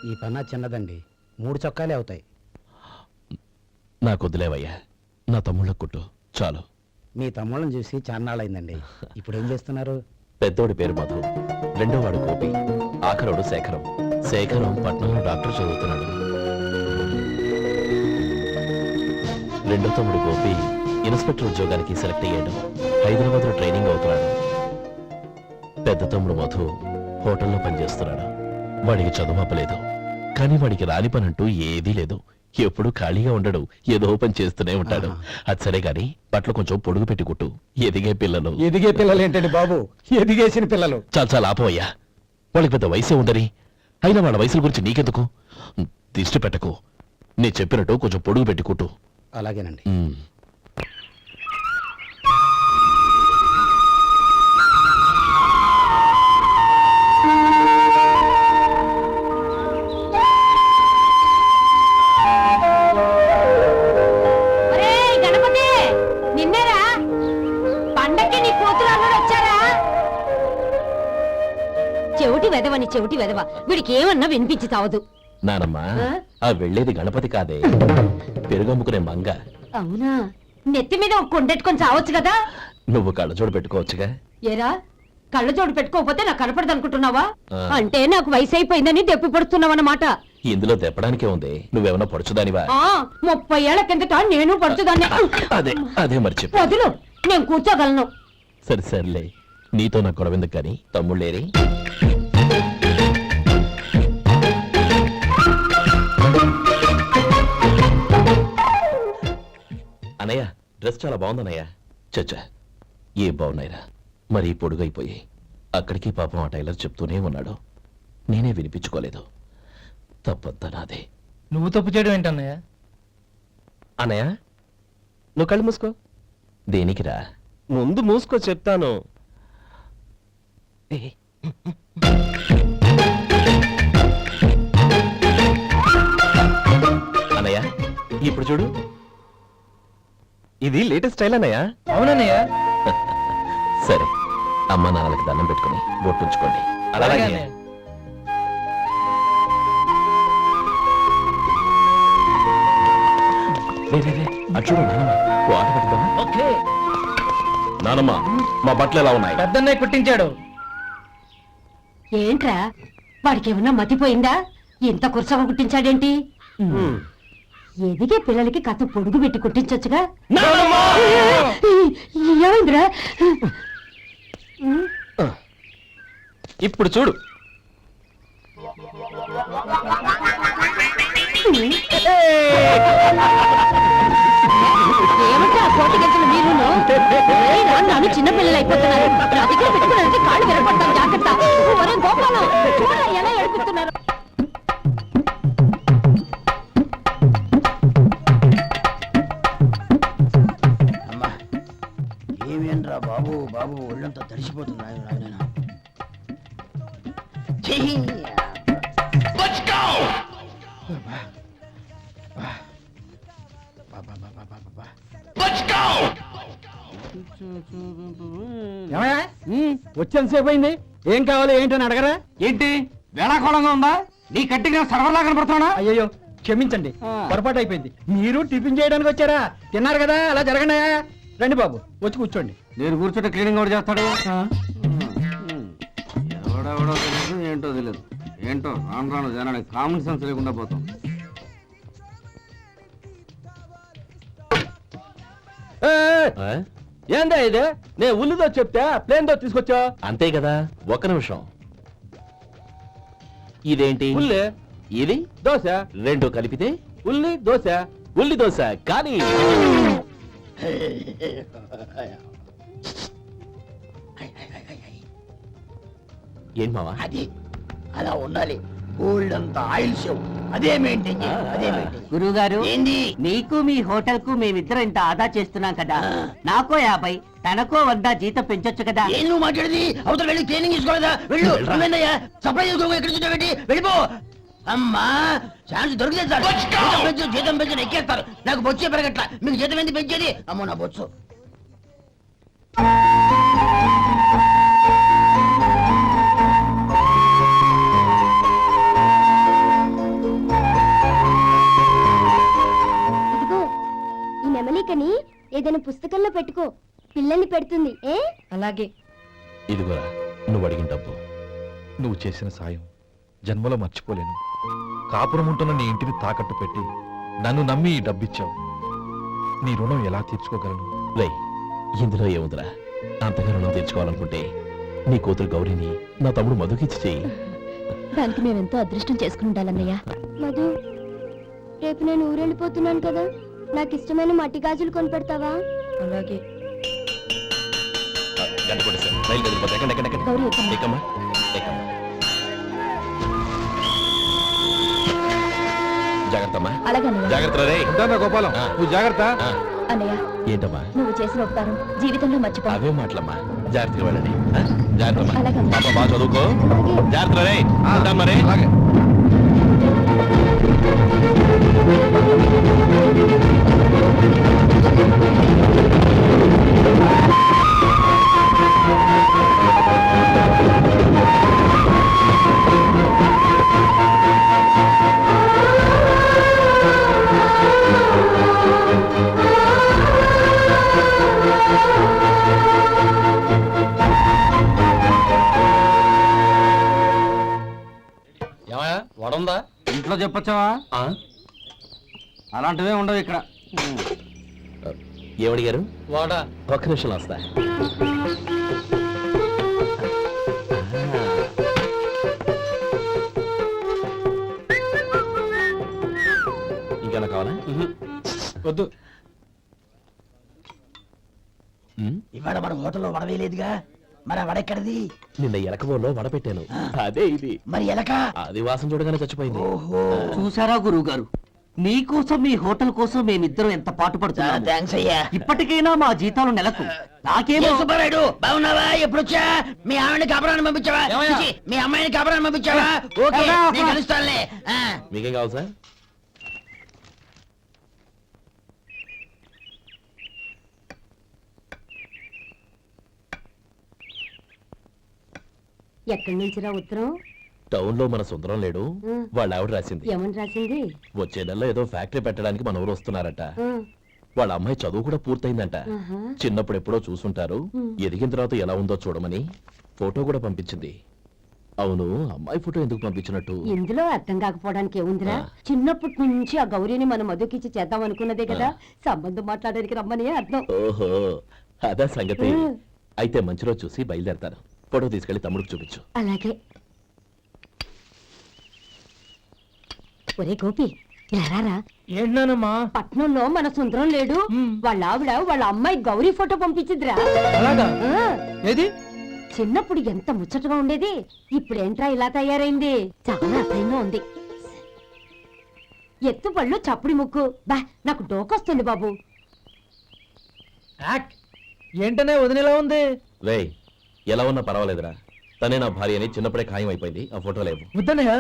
ఈ పన్నా చిన్నదండి, 3 చొక్కాలే అవుతాయి. నాకు వదిలేవయ్యా, నా తమ్ముళ్ళకు కుట్టు చాలు. మీ తమ్ముళ్ళని చూసి చాన్నాళ్ళైందండి. ఇప్పుడు ఏం చేస్తున్నారు? పెద్దోడి పేరు మధు, రెండోవాడు గోపి, ఆఖరోడు శేఖరం. శేఖరం పట్నంలో డాక్టర్ చదువుతున్నాడు. రెండో తమ్ముడు గోపి ఇన్స్పెక్టర్ ఉద్యోగానికి సెలెక్ట్ అయ్యాడు, హైదరాబాద్ లో ట్రైనింగ్ అవుతున్నాడు. పెద్ద తమ్ముడు మధు హోటల్లో పనిచేస్తున్నాడు. వాడికి చదువు అప్పలేదు, కానీ వాడికి రాని పని అంటూ ఏదీ లేదు. ఎప్పుడు ఖాళీగా ఉండడు, ఏదో పని చేస్తూనే ఉంటాడు. అది సరే గాని బట్టలు కొంచెం పొడుగు పెట్టి కుట్టు. ఎదిగే పిల్లలు. ఎదిగే పిల్లలు ఏంటండి బాబు, ఎదిగేసిన పిల్లలు. చాలా చాలా ఆపవయ్యా, వాళ్ళకి పెద్ద వయసే ఉండని. అయినా వాళ్ళ వయసుల గురించి నీకెందుకు? దిష్టి పెట్టకు. నేను చెప్పినట్టు కొంచెం పొడుగు పెట్టి కుట్టు. అలాగేనండి. చెవిటి వెదవ, వీడికి ఏమన్నా వినిపించి తావదు. నానమ్మా, ఆ వెళ్ళేది గణపతి కాదే, పెరుగమ్ముకునే మంగ. అవునా? నెత్తి మీద ఒక కొండెట్టుకొని చావచ్చు కదా. నువ్వు కళ్ళజోడు పెట్టుకోవచ్చుగా. ఏరా, కళ్ళజోడు పెట్టుకోకపోతే నాకు కనపడదు అనుకుంటున్నావా? అంటే నాకు వయసు అయిపోయిందని దెప్పి పడుతున్నావన్నమాట. ఇందులో తెప్పడానికే ఉంది. నువ్వేమన్నా పడుచుదానివా? 30 ఏళ్ల కిందట నేను పడుచుదాన్ని. అదే అదే మర్చి వదులు, నేను కూర్చోగలను. సరే సర్లే, నీతో నాకు గొడవెందుకు కానీ. తమ్ముళ్ళేరి? అనయ్య, డ్రెస్ చాలా బాగుందన్నయ్య. చచ్చా, ఏ బాగున్నాయిరా, మరీ పొడుగైపోయి. అక్కడికి పాపం ఆ టైలర్ చెప్తూనే ఉన్నాడు, నేనే వినిపించుకోలేదు. తప్పంతా నాదే. నువ్వు తప్పు చేయడం ఏంటన్నయ్య? అన్నయ్య, నువ్వు కళ్ళు మూసుకో. దేనికిరా? ముందు మూసుకో చెప్తాను. అన్నయ్య, ఇప్పుడు చూడు. ఇది లేటెస్ట్ స్టైల్ అన్నయ్య. అవునన్నయ్య. సరే, అమ్మ నాన్నలకి దండం పెట్టుకుని బొట్టుంచుకోండి. అలాగే. అటు చూడు నానమ్మ, ఆట పెట్టుకోమా? ఓకే. నానమ్మ, మా బట్టలు ఎలా ఉన్నాయి? పెద్దన్నయ్య కుట్టించాడు. ఏంట్రా, వాడికి ఏమన్నా మతిపోయిందా? ఇంత కుర్చగా కుట్టించాడేంటి? ఎదిగే పిల్లలకి కథ పొడుగు పెట్టి కుట్టించొచ్చుగా. ఏమైందిరా? ఇప్పుడు చూడు. ఏమంటే ఆ కోటి గంటలు మీరును నన్ను చిన్నపిల్లలు అయిపోతున్నారు. నా దగ్గర పెట్టుకున్నారంటే కాళ్ళు విరగొడతాను, జాగ్రత్త. ఒరే గోపాలం, చూడరా ఎలా ఏడిపిస్తున్నారు. అమ్మా, ఏమేంట్రా బాబు, బాబు ఒళ్ళంతా తడిసిపోతుంది. వచ్చేంతసేపు అయింది, ఏం కావాలి ఏంటని అడగరా? ఏంటి వేళాకోళంగా ఉందా? నీ కట్టిగా సర్వర్లా కనపడుతున్నా? అయ్యో క్షమించండి, పొరపాటు అయిపోయింది. మీరు టిఫిన్ చేయడానికి వచ్చారా? తిన్నారు కదా, అలా జరగండి. రండి బాబు, వచ్చి కూర్చోండి. నేను కూర్చుంటే క్లీనింగ్ కూడా చేస్తాడు. ఎవడెవడో తెలియదు, ఏంటో తెలియదు. ఏంటో రాను రాను జనానికి కామన్ సెన్స్ లేకుండా పోతాం. ఏందా ఇదే? నేను ఉల్లిదో చెప్తే ప్లేన్ దో తీసుకొచ్చా. అంతే కదా. ఒక్క నిమిషం. ఇదేంటి? ఉల్లి. ఇది దోశ. రెండు కలిపితే ఉల్లి దోశ. ఉల్లి దోశ. కానీ ఏం మావా? అది అలా ఉండాలి. గోల్డ్ అంత ఆయిల్ షో అదే మెయింటైన్ చేయాలి. అదే మెయింటైన్. గురువు గారు, ఏంది? మీకు మీ హోటల్ కు మేమిద్దరం ఇంత ఆదా చేస్తున్నాం కదా, నాకో 50 తనకో 100 జీతం పెంచొచ్చు కదా. ఏం నువ్వు మాట్లాడేది? అవతల వెళ్ళి ట్రైనింగ్ తీసుకోలేదా? వెళ్ళు. నువ్వేందయ్యా సప్లై చేసుకో, ఎక్కడ చూసావేంటి? వెళ్ళిపో. అమ్మా, ఛాన్స్ దొరికితే చాలు. జీతం పెంచి ఎక్కేస్తారు. నాకు బొచ్చే పెరగట్ల. మీకు జీతం ఎందుకు పెంచేది? అమ్మో నా బొచ్చు. ఏదైనా పుస్తకంలో పెట్టుకో, పిల్లల్ని పెడుతుంది. ఏ అలాగే. ఇదిగోరా నువ్వు అడిగిన డబ్బు. నువ్వు చేసిన సాయం జన్మలో మర్చిపోలేను. కాపురం ఉంటున్న నీ ఇంటిని తాకట్టు పెట్టి నన్ను నమ్మి ఈ డబ్బిచ్చావు. నీ రుణం ఎలా తీర్చుకోగలను? రే ఇందులో ఏముందిరా, అంతగా రుణం తీర్చుకోవాలనుకుంటే నీ కూతురు గౌరీని నా తమ్ముడు మధుకిచ్చి చెయ్యి. దానికి మేమెంతో అదృష్టం చేసుకుని ఉండాలన్నయ్య. మధు, రేపు నేను ఊరెళ్ళిపోతున్నాను కదా, నాకు ఇష్టమైన మట్టి గాజులు కొనిపెడతావా? అలాగే. గంట కొట్టేశాను. రైలు కదిలిపోతే ఎక్కండి, ఎక్కండి, ఎక్కండి. గౌరీ ఎక్కమ్మా. ఎక్కమ్మా, ఎక్కమ్మా. జాగ్రత్త అమ్మా, అలాగే అన్నయ్య. జాగ్రత్త రే. ఉంటానా గోపాలం, ఆ. నువ్వు జాగ్రత్త. ఆ, అన్నయ్య, ఏంటమ్మా నువ్వు చేసిన ఉపకారం జీవితంలో మర్చిపో. అవే మాటలమ్మా, జాగ్రత్తగా వెళ్ళండి. ఆ, జాగ్రత్త అమ్మా. అలాగే. పాప బాగా చదువుకో. అలాగే. జాగ్రత్త రే. ఉంటాను మరి. అలాగే. వడుందా? ఇంట్లో చెప్పొచ్చావా? అలాంటివే ఉండవు ఇక్కడ. ఏమడిగారు? వాడా ఒక్క నిమిషం వస్తా. ఇంకేనా కావాలా? వద్దు. ఉమ్, ఇవాళ మన హోటల్లో వడవేయలేదుగా, మరి ఆ వడెక్కడిది? నిన్న ఎలకబోలో వడ పెట్టాను. అదే ఇది. మరి ఎలక? అది వాసన చూడగానే చచ్చిపోయింది. ఓహో, చూసారా గురువు గారు, మీకోసం మీ హోటల్ కోసం మేమిద్దరం ఎంత పాటు పడుతున్నాము. థ్యాంక్స్ అయ్యా. ఇప్పటికైనా మా జీతాలు నెలకు నాకేమో. ఏ సుబ్బారాయుడు, బాగున్నావా? ఎప్పుడొచ్చా? మీ ఆవిడని కాపురాన్ని పంపించావా? ఏమయ్యా? చిచి, మీ అమ్మాయిని కాపురాన్ని పంపించావా? ఓకే, నేను కలుస్తానులే. ఆ. మీకేం కావాలి సార్? ఎక్కడి నుంచిరా ఉత్తరం? టౌన్ లో మన సుందరం లేడు, వాళ్ళ ఆవిడ రాసింది. ఏమని రాసింది? వచ్చే నెలలో ఏదో ఫ్యాక్టరీ పెట్టడానికి మన ఊరు వస్తున్నారట. వాళ్ళ అమ్మాయి చదువు కూడా పూర్తయిందంట. చిన్నప్పుడు ఎప్పుడో చూసుంటారు, ఎదిగిన తర్వాత ఎలా ఉందో చూడమని ఫోటో కూడా పంపించింది. అవును, అమ్మాయి ఫోటో ఎందుకు పంపించినట్టు? ఇందులో అర్థం కాకపోవడానికి ఏముందిరా, చిన్నప్పటి నుంచి ఆ గౌరీని మనం మధుకిచ్చి చేద్దాం అనుకున్నదే కదా, సంబంధం మాట్లాడడానికి రమ్మని అర్థం. ఓహో, అదా సంగతి. అయితే మంచి రోజు చూసి బయలుదేరతాను. ఫోటో తీసుకెళ్లి తమ్ముడికి చూపించు. అలాగే. ఒరే గోపి, ఇలా రారా. ఏంటమ్మా? పట్నంలో మన సుందరం లేడు, వాళ్ళ ఆవిడ వాళ్ళ అమ్మాయి గౌరీ ఫోటో పంపించిద్రా. అలాగా? ఆ, ఏది? చిన్నప్పుడు ఎంత ముచ్చటగా ఉండేది, ఇప్పుడేంట్రా ఇలా తయారైంది? చాలా అసహ్యంగా ఉంది. ఎత్తు పళ్ళు చప్పుడి ముక్కు, బా నాకు డోకొస్తుంది బాబు. ఏంటనే వదినేలా ఉంది? రేయ్, ఎలా ఉన్నా పర్వాలేదురా, తనే నా భార్య అని చిన్నప్పుడే ఖాయం అయిపోయింది. ఆ ఫోటో లేవు. వద్దన్నయ్య,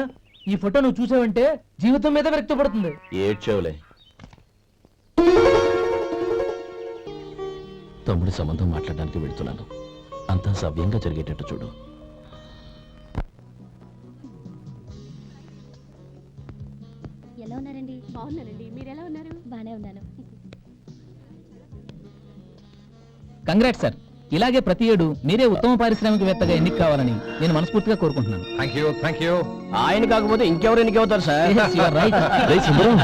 ఈ ఫోటో నువ్వు చూసావంటే జీవితం మీద వ్యక్తపడుతుంది. ఏడ్చేవులే. తమ్ముడి సంబంధం మాట్లాడడానికి వెళ్తున్నాను. అంతా సవ్యంగా జరిగేటట్టు చూడు. ఎలా ఉన్నారండి? బాగున్నానండి, మీరు ఎలా ఉన్నారు? బానే ఉన్నాను. Congrats sir. ఇలాగే ప్రతి ఏడు మీరే ఉత్తమ పారిశ్రామికవేత్తగా ఎన్నిక కావాలని నేను మనస్ఫూర్తిగా కోరుకుంటున్నాను. Thank you, thank you. ఆయన కాకపోతే ఇంకెవరు ఎన్నికవుతారు sir? Yes, you are right. రేయ్ సుందరం,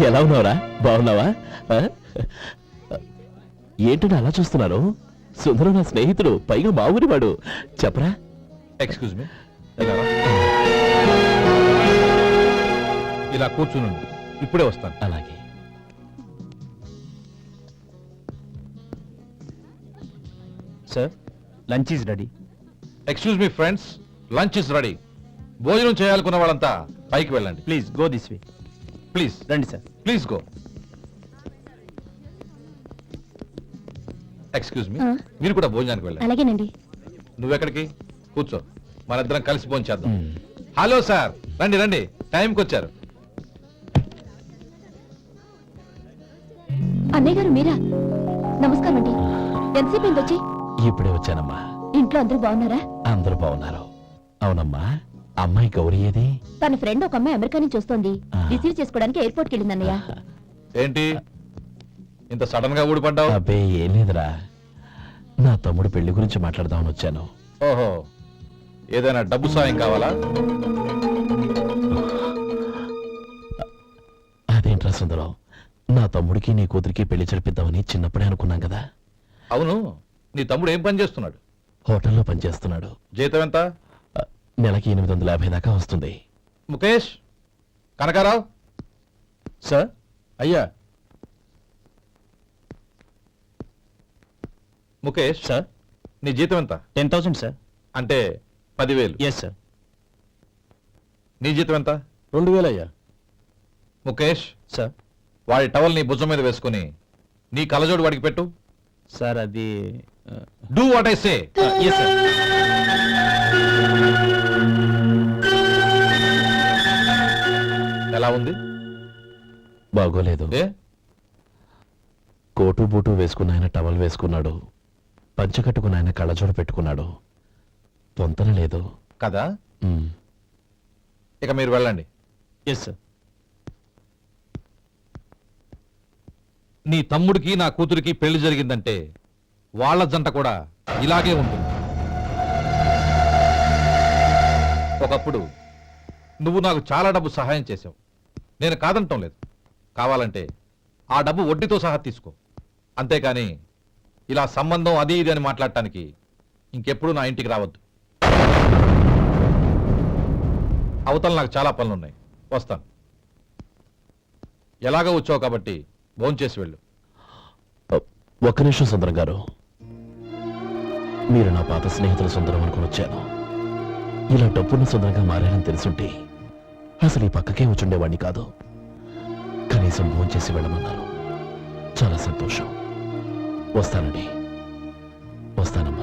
ఎలా ఉన్నావురా? బాగున్నావా? ఆ? ఏంటని అలా చూస్తున్నారు? సుందరం నా స్నేహితుడు, పైగా మా ఊరి వాడు. చెప్పరా? ఎక్స్క్యూజ్ మీ, ఇలా కూర్చున్నాను, ఇప్పుడే వస్తాను. అలాగే. Sir, lunch is ready. Excuse me friends, lunch is ready. భోజనం చేయాలనుకున్న వాళ్ళంతా పైకి వెళ్ళండి. Please go this way. Please రండి sir. Please go. Excuse me, మీరు కూడా భోజనానికి వెళ్ళండి. అలాగేనండి. నువ్వెక్కడికి? కూర్చో, మనిద్దరం కలిసి భోజనం చేద్దాం. మ్. హలో సార్, రండి రండి, టైంకి వచ్చారు. అన్నయ్య గారు మీరా? నమస్కారం అండి. ఎంతసేపు అయింది వచ్చి? ఇప్పుడే వచ్చానమ్మా. ఇంట్లో అందరూ బాగున్నారా? అందరూ బాగున్నారు. అవునమ్మా, అమ్మాయి గౌరీ ఏది? తన ఫ్రెండ్ ఒక అమ్మాయి అమెరికా నుంచి వస్తోంది. ఆ. రిసీవ్ చేసుకోవడానికి ఎయిర్పోర్ట్ కి వెళ్ళిందన్నయ్య. ఏంటి ఇంత సడన్ గా ఊడిపడ్డావు? అబ్బే ఏం లేదురా, నా తమ్ముడు పెళ్లి గురించి మాట్లాడదామని వచ్చాను. ఓహో, ఏదైనా డబ్బు సాయం కావాలా? అదేంట్రా సుందరం, నా తమ్ముడికి నీ కూతురికి పెళ్లి జరిపిద్దామని చిన్నప్పుడే అనుకున్నాం కదా. అవును, నీ తమ్ముడు ఏం పని చేస్తున్నాడు? హోటల్లో పనిచేస్తున్నాడు. జీతం ఎంత? నెలకి 850 దాకా వస్తుంది. ముఖేష్, కనకారావు. సార్. అయ్యా ముఖేష్, సార్. నీ జీతం ఎంత? 10,000 సార్. అంటే 10,000. Yes sir. నీ జీతం ఎంత? 2,000 అయ్యా. ముఖేష్, సార్. వాడి టవల్ నీ భుజం మీద వేసుకుని నీ కలజోడు వాడికి పెట్టు. సార్ అది do what I say. Yes sir. ఎలా ఉంది? బాగోలేదు. ఏ? కోటు బూటు వేసుకున్న ఆయన టవల్ వేసుకున్నాడు, పంచె కట్టుకున్న ఆయన కళ్ళజోడు పెట్టుకున్నాడు. పొంతన లేదు కదా? ఉమ్. ఇక మీరు వెళ్ళండి. Yes sir. నీ తమ్ముడికి నా కూతురికి పెళ్లి జరిగిందంటే వాళ్ళ జంట కూడా ఇలాగే ఉంటుంది. ఒకప్పుడు నువ్వు నాకు చాలా డబ్బు సహాయం చేశావు, నేను కాదంటం లేదు. కావాలంటే ఆ డబ్బు వడ్డీతో సహా తీసుకో. అంతేకాని ఇలా సంబంధం అది ఇది అని మాట్లాడటానికి ఇంకెప్పుడు నా ఇంటికి రావద్దు. అవతల నాకు చాలా పనులున్నాయి, వస్తాను. ఎలాగో వచ్చావు కాబట్టి భోంచేసి వెళ్ళు. ఒక్క నిమిషం సుందరం గారు, మీరు నా పాత స్నేహితుల సుందరం అనుకుని వచ్చాను. ఇలా డబ్బున్న సుందరంగా మారానని తెలుసుంటే అసలు ఈ పక్కకే వచ్చుండేవాడిని కాదు. కనీసం భోంచేసి వెళ్ళమన్నారు, చాలా సంతోషం. వస్తానండి, వస్తానమ్మా.